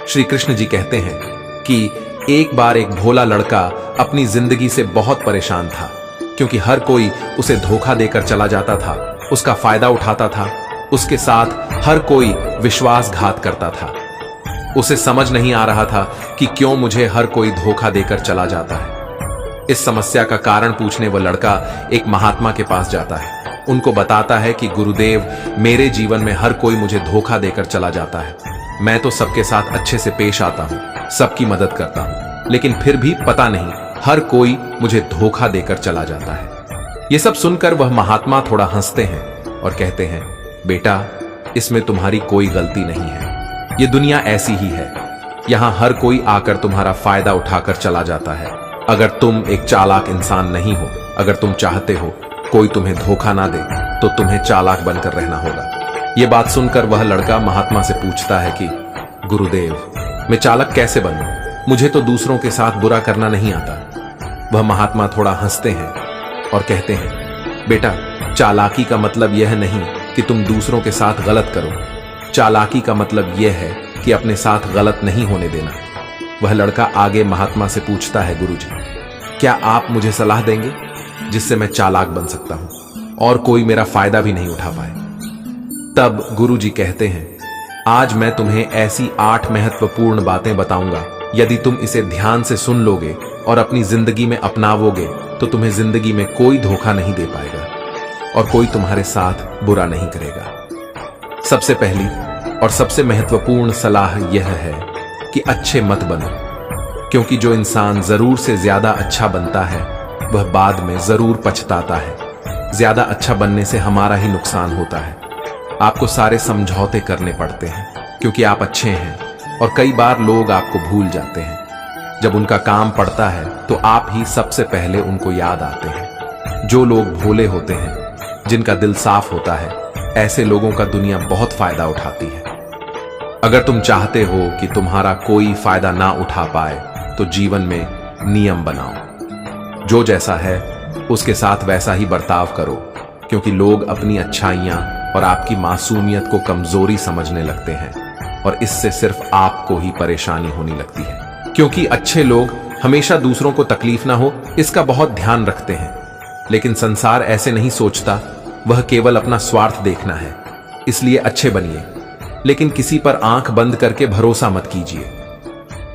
श्री कृष्ण जी कहते हैं कि एक बार एक भोला लड़का अपनी जिंदगी से बहुत परेशान था, क्योंकि हर कोई उसे धोखा देकर चला जाता था, उसका फायदा उठाता था, उसके साथ हर कोई विश्वासघात करता था। उसे समझ नहीं आ रहा था कि क्यों मुझे हर कोई धोखा देकर चला जाता है। इस समस्या का कारण पूछने वह लड़का एक महात्मा के पास जाता है। उनको बताता है कि गुरुदेव, मेरे जीवन में हर कोई मुझे धोखा देकर चला जाता है। मैं तो सबके साथ अच्छे से पेश आता हूँ, सबकी मदद करता हूँ, लेकिन फिर भी पता नहीं हर कोई मुझे धोखा देकर चला जाता है। ये सब सुनकर वह महात्मा थोड़ा हंसते हैं और कहते हैं, बेटा, इसमें तुम्हारी कोई गलती नहीं है। ये दुनिया ऐसी ही है, यहां हर कोई आकर तुम्हारा फायदा उठाकर चला जाता है। अगर तुम एक चालाक इंसान नहीं हो, अगर तुम चाहते हो कोई तुम्हें धोखा ना दे, तो तुम्हें चालाक बनकर रहना होगा। ये बात सुनकर वह लड़का महात्मा से पूछता है कि गुरुदेव, मैं चालाक कैसे बनूं? मुझे तो दूसरों के साथ बुरा करना नहीं आता। वह महात्मा थोड़ा हंसते हैं और कहते हैं, बेटा, चालाकी का मतलब यह नहीं कि तुम दूसरों के साथ गलत करो। चालाकी का मतलब यह है कि अपने साथ गलत नहीं होने देना। वह लड़का आगे महात्मा से पूछता है, गुरुजी, क्या आप मुझे सलाह देंगे जिससे मैं चालाक बन सकता हूं और कोई मेरा फायदा भी नहीं उठा पाए? तब गुरुजी कहते हैं, आज मैं तुम्हें ऐसी 8 महत्वपूर्ण बातें बताऊंगा। यदि तुम इसे ध्यान से सुन लोगे और अपनी जिंदगी में अपनावोगे तो तुम्हें जिंदगी में कोई धोखा नहीं दे पाएगा और कोई तुम्हारे साथ बुरा नहीं करेगा। सबसे पहली और सबसे महत्वपूर्ण सलाह यह है कि अच्छे मत बनो, क्योंकि जो इंसान जरूर से ज्यादा अच्छा बनता है वह बाद में जरूर पछताता है। ज्यादा अच्छा बनने से हमारा ही नुकसान होता है। आपको सारे समझौते करने पड़ते हैं क्योंकि आप अच्छे हैं, और कई बार लोग आपको भूल जाते हैं। जब उनका काम पड़ता है तो आप ही सबसे पहले उनको याद आते हैं। जो लोग भोले होते हैं, जिनका दिल साफ होता है, ऐसे लोगों का दुनिया बहुत फायदा उठाती है। अगर तुम चाहते हो कि तुम्हारा कोई फायदा ना उठा पाए तो जीवन में नियम बनाओ। जो जैसा है उसके साथ वैसा ही बर्ताव करो, क्योंकि लोग अपनी अच्छाइयां और आपकी मासूमियत को कमजोरी समझने लगते हैं और इससे सिर्फ आपको ही परेशानी होने लगती है। क्योंकि अच्छे लोग हमेशा दूसरों को तकलीफ ना हो इसका बहुत ध्यान रखते हैं, लेकिन संसार ऐसे नहीं सोचता। वह केवल अपना स्वार्थ देखना है। इसलिए अच्छे बनिए, लेकिन किसी पर आंख बंद करके भरोसा मत कीजिए।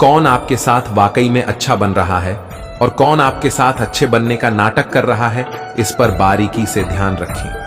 कौन आपके साथ वाकई में अच्छा बन रहा है और कौन आपके साथ अच्छे बनने का नाटक कर रहा है, इस पर बारीकी से ध्यान रखें।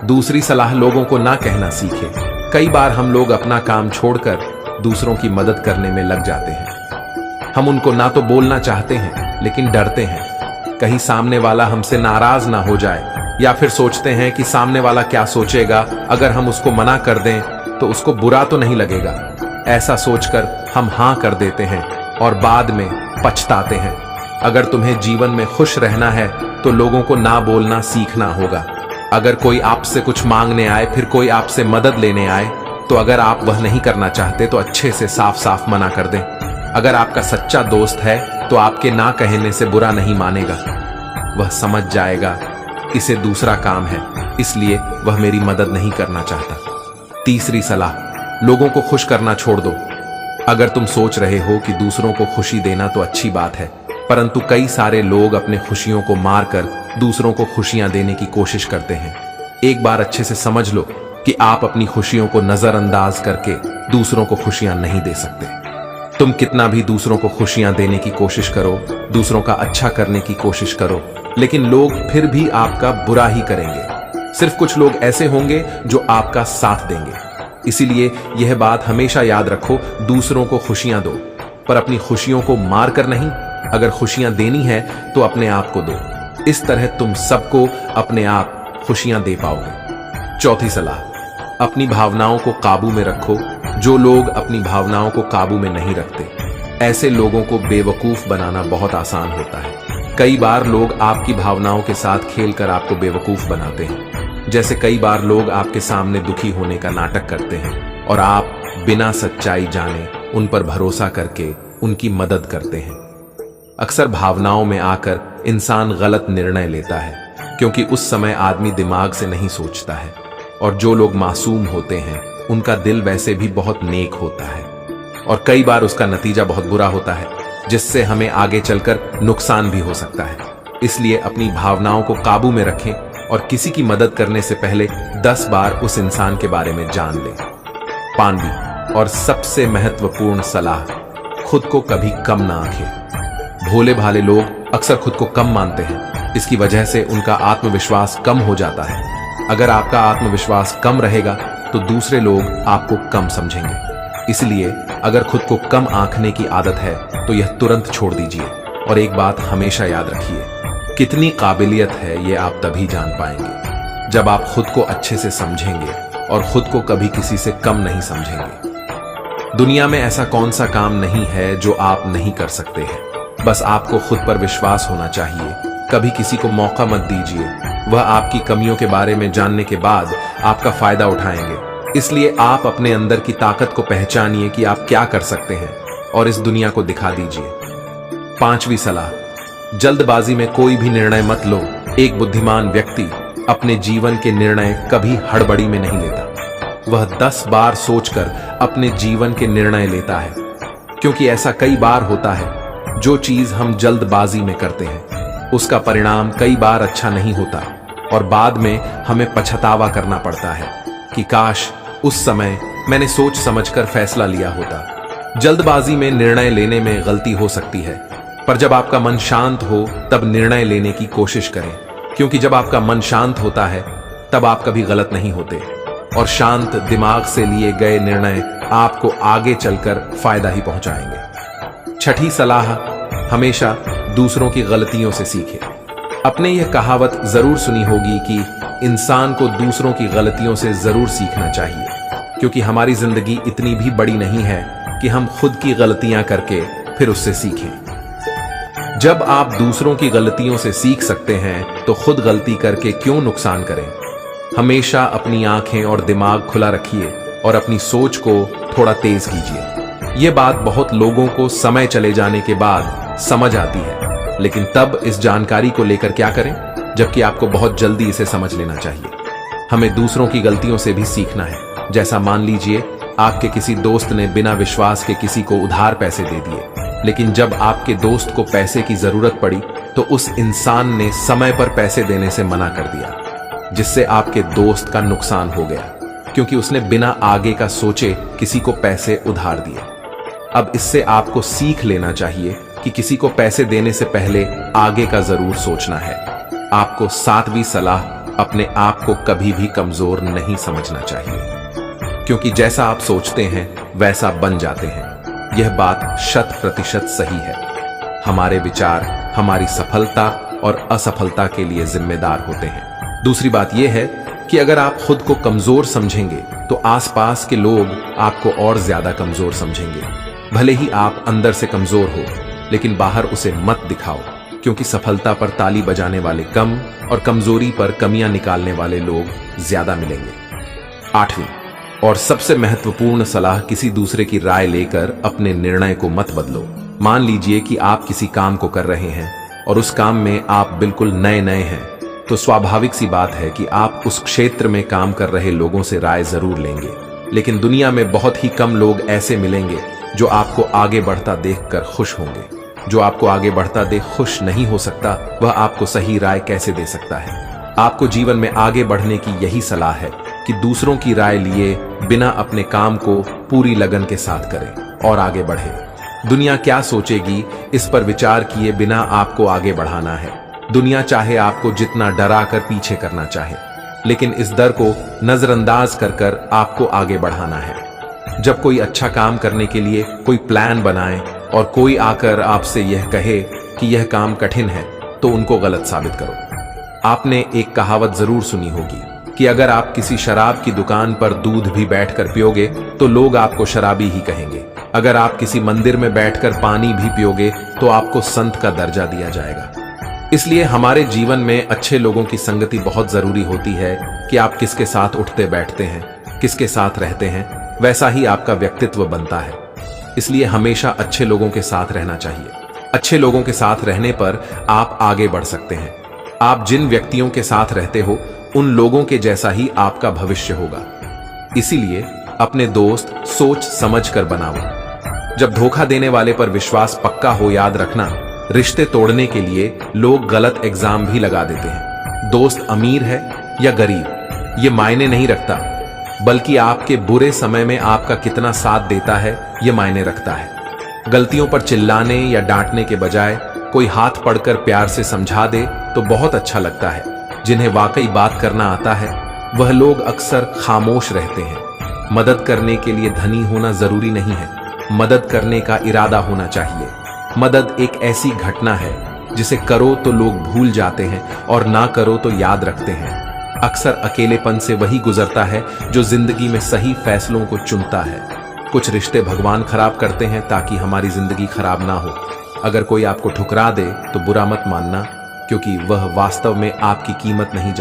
दूसरी सलाह, लोगों को ना कहना सीखें। कई बार हम लोग अपना काम छोड़कर दूसरों की मदद करने में लग जाते हैं। हम उनको ना तो बोलना चाहते हैं, लेकिन डरते हैं कहीं सामने वाला हमसे नाराज ना हो जाए, या फिर सोचते हैं कि सामने वाला क्या सोचेगा, अगर हम उसको मना कर दें तो उसको बुरा तो नहीं लगेगा। ऐसा सोचकर हम हां कर देते हैं और बाद में पछताते हैं। अगर तुम्हें जीवन में खुश रहना है तो लोगों को ना बोलना सीखना होगा। अगर कोई आपसे कुछ मांगने आए, फिर कोई आपसे मदद लेने आए, तो अगर आप वह नहीं करना चाहते तो अच्छे से साफ साफ मना कर दें। अगर आपका सच्चा दोस्त है तो आपके ना कहने से बुरा नहीं मानेगा। वह समझ जाएगा इसे दूसरा काम है, इसलिए वह मेरी मदद नहीं करना चाहता। तीसरी सलाह, लोगों को खुश करना छोड़ दो। अगर तुम सोच रहे हो कि दूसरों को खुशी देना तो अच्छी बात है, परंतु कई सारे लोग अपने खुशियों को मारकर दूसरों को खुशियां देने की कोशिश करते हैं। एक बार अच्छे से समझ लो कि आप अपनी खुशियों को नजरअंदाज करके दूसरों को खुशियां नहीं दे सकते। तुम कितना भी दूसरों को खुशियां देने की कोशिश करो, दूसरों का अच्छा करने की कोशिश करो, लेकिन लोग फिर भी आपका बुरा ही करेंगे। सिर्फ कुछ लोग ऐसे होंगे जो आपका साथ देंगे। इसीलिए यह बात हमेशा याद रखो, दूसरों को खुशियां दो, पर अपनी खुशियों को मार कर नहीं। अगर खुशियां देनी है तो अपने आप को दो। इस तरह तुम सबको अपने आप खुशियां दे पाओगे। चौथी सलाह, अपनी भावनाओं को काबू में रखो। जो लोग अपनी भावनाओं को काबू में नहीं रखते, ऐसे लोगों को बेवकूफ बनाना बहुत आसान होता है। कई बार लोग आपकी भावनाओं के साथ खेलकर आपको बेवकूफ बनाते हैं। जैसे कई बार लोग आपके सामने दुखी होने का नाटक करते हैं और आप बिना सच्चाई जाने उन पर भरोसा करके उनकी मदद करते हैं। अक्सर भावनाओं में आकर इंसान गलत निर्णय लेता है, क्योंकि उस समय आदमी दिमाग से नहीं सोचता है। और जो लोग मासूम होते हैं उनका दिल वैसे भी बहुत नेक होता है। और कई बार उसका नतीजा बहुत बुरा होता है, जिससे हमें आगे चलकर नुकसान भी हो सकता है। इसलिए अपनी भावनाओं को काबू में रखें और किसी की मदद करने से पहले 10 बार उस इंसान के बारे में जान लें। 5वीं और सबसे महत्वपूर्ण सलाह, खुद को कभी कम ना आंकें। भोले भाले लोग अक्सर खुद को कम मानते हैं। इसकी वजह से उनका आत्मविश्वास कम हो जाता है। अगर आपका आत्मविश्वास कम रहेगा तो दूसरे लोग आपको कम समझेंगे। इसलिए अगर खुद को कम आंकने की आदत है तो यह तुरंत छोड़ दीजिए। और एक बात हमेशा याद रखिए, कितनी काबिलियत है ये आप तभी जान पाएंगे जब आप खुद को अच्छे से समझेंगे और खुद को कभी किसी से कम नहीं समझेंगे। दुनिया में ऐसा कौन सा काम नहीं है जो आप नहीं कर सकते हैं। बस आपको खुद पर विश्वास होना चाहिए। कभी किसी को मौका मत दीजिए। वह आपकी कमियों के बारे में जानने के बाद आपका फायदा उठाएंगे। इसलिए आप अपने अंदर की ताकत को पहचानिए कि आप क्या कर सकते हैं और इस दुनिया को दिखा दीजिए। 5वीं सलाह, जल्दबाजी में कोई भी निर्णय मत लो। एक बुद्धिमान व्यक्ति अपने जीवन के निर्णय कभी हड़बड़ी में नहीं लेता। वह 10 बार सोचकर अपने जीवन के निर्णय लेता है, क्योंकि ऐसा कई बार होता है जो चीज हम जल्दबाजी में करते हैं उसका परिणाम कई बार अच्छा नहीं होता और बाद में हमें पछतावा करना पड़ता है कि काश उस समय मैंने सोच समझकर फैसला लिया होता। जल्दबाजी में निर्णय लेने में गलती हो सकती है, पर जब आपका मन शांत हो तब निर्णय लेने की कोशिश करें, क्योंकि जब आपका मन शांत होता है तब आप कभी गलत नहीं होते और शांत दिमाग से लिए गए निर्णय आपको आगे चलकर फायदा ही पहुंचाएंगे। 6ठी सलाह, हमेशा दूसरों की गलतियों से सीखें। आपने यह कहावत जरूर सुनी होगी कि इंसान को दूसरों की गलतियों से जरूर सीखना चाहिए, क्योंकि हमारी जिंदगी इतनी भी बड़ी नहीं है कि हम खुद की गलतियां करके फिर उससे सीखें। जब आप दूसरों की गलतियों से सीख सकते हैं तो खुद गलती करके क्यों नुकसान करें। हमेशा अपनी आंखें और दिमाग खुला रखिए और अपनी सोच को थोड़ा तेज कीजिए। यह बात बहुत लोगों को समय चले जाने के बाद समझ आती है, लेकिन तब इस जानकारी को लेकर क्या करें, जबकि आपको बहुत जल्दी इसे समझ लेना चाहिए। हमें दूसरों की गलतियों से भी सीखना है। जैसा मान लीजिए आपके किसी दोस्त ने बिना विश्वास के किसी को उधार पैसे दे दिए, लेकिन जब आपके दोस्त को पैसे की जरूरत पड़ी तो उस इंसान ने समय पर पैसे देने से मना कर दिया, जिससे आपके दोस्त का नुकसान हो गया, क्योंकि उसने बिना आगे का सोचे किसी को पैसे उधार दिए। अब इससे आपको सीख लेना चाहिए कि किसी को पैसे देने से पहले आगे का जरूर सोचना है। आपको 7वीं सलाह, अपने आप को कभी भी कमजोर नहीं समझना चाहिए, क्योंकि जैसा आप सोचते हैं वैसा बन जाते हैं। यह बात 100% सही है। हमारे विचार हमारी सफलता और असफलता के लिए जिम्मेदार होते हैं। दूसरी बात यह है कि अगर आप खुद को कमजोर समझेंगे तो आसपास के लोग आपको और ज्यादा कमजोर समझेंगे। भले ही आप अंदर से कमजोर हो, लेकिन बाहर उसे मत दिखाओ, क्योंकि सफलता पर ताली बजाने वाले कम और कमजोरी पर कमियां निकालने वाले लोग ज्यादा मिलेंगे। 8वीं और सबसे महत्वपूर्ण सलाह, किसी दूसरे की राय लेकर अपने निर्णय को मत बदलो। मान लीजिए कि आप किसी काम को कर रहे हैं और उस काम में आप बिल्कुल नए हैं, तो स्वाभाविक सी बात है कि आप उस क्षेत्र में काम कर रहे लोगों से राय जरूर लेंगे। लेकिन दुनिया में बहुत ही कम लोग ऐसे मिलेंगे जो आपको आगे बढ़ता देखकर खुश होंगे। जो आपको आगे बढ़ता देख खुश नहीं हो सकता, वह आपको सही राय कैसे दे सकता है। आपको जीवन में आगे बढ़ने की यही सलाह है कि दूसरों की राय लिए बिना अपने काम को पूरी लगन के साथ करें और आगे बढ़े। दुनिया क्या सोचेगी इस पर विचार किए बिना आपको आगे बढ़ाना है। दुनिया चाहे आपको जितना डरा कर पीछे करना चाहे, लेकिन इस डर को नजरअंदाज कर आपको आगे बढ़ाना है। जब कोई अच्छा काम करने के लिए कोई प्लान बनाए और कोई आकर आपसे यह कहे कि यह काम कठिन है, तो उनको गलत साबित करो। आपने एक कहावत जरूर सुनी होगी कि अगर आप किसी शराब की दुकान पर दूध भी बैठकर पियोगे तो लोग आपको शराबी ही कहेंगे। अगर आप किसी मंदिर में बैठकर पानी भी पियोगे तो आपको संत का दर्जा दिया जाएगा। इसलिए हमारे जीवन में अच्छे लोगों की संगति बहुत जरूरी होती है कि आप किसके साथ उठते बैठते हैं, किसके साथ रहते हैं, वैसा ही आपका व्यक्तित्व बनता है। इसलिए हमेशा अच्छे लोगों के साथ रहना चाहिए। अच्छे लोगों के साथ रहने पर आप आगे बढ़ सकते हैं। आप जिन व्यक्तियों के साथ रहते हो उन लोगों के जैसा ही आपका भविष्य होगा। इसीलिए अपने दोस्त सोच समझ कर बनाओ। जब धोखा देने वाले पर विश्वास पक्का हो, याद रखना, रिश्ते तोड़ने के लिए लोग गलत एग्जाम भी लगा देते हैं। दोस्त अमीर है या गरीब ये मायने नहीं रखता, बल्कि आपके बुरे समय में आपका कितना साथ देता है ये मायने रखता है। गलतियों पर चिल्लाने या डांटने के बजाय कोई हाथ पकड़कर प्यार से समझा दे तो बहुत अच्छा लगता है। जिन्हें वाकई बात करना आता है वह लोग अक्सर खामोश रहते हैं। मदद करने के लिए धनी होना जरूरी नहीं है, मदद करने का इरादा होना चाहिए। मदद एक ऐसी घटना है जिसे करो तो लोग भूल जाते हैं और ना करो तो याद रखते हैं। अक्सर अकेलेपन से वही गुजरता है जो जिंदगी में सही फैसलों को चुनता है। कुछ रिश्ते भगवान खराब करते हैं ताकि हमारी जिंदगी खराब ना हो। अगर कोई आपको ठुकरा दे तो बुरा मत मानना, क्योंकि वह वास्तव में आपकी कीमत नहीं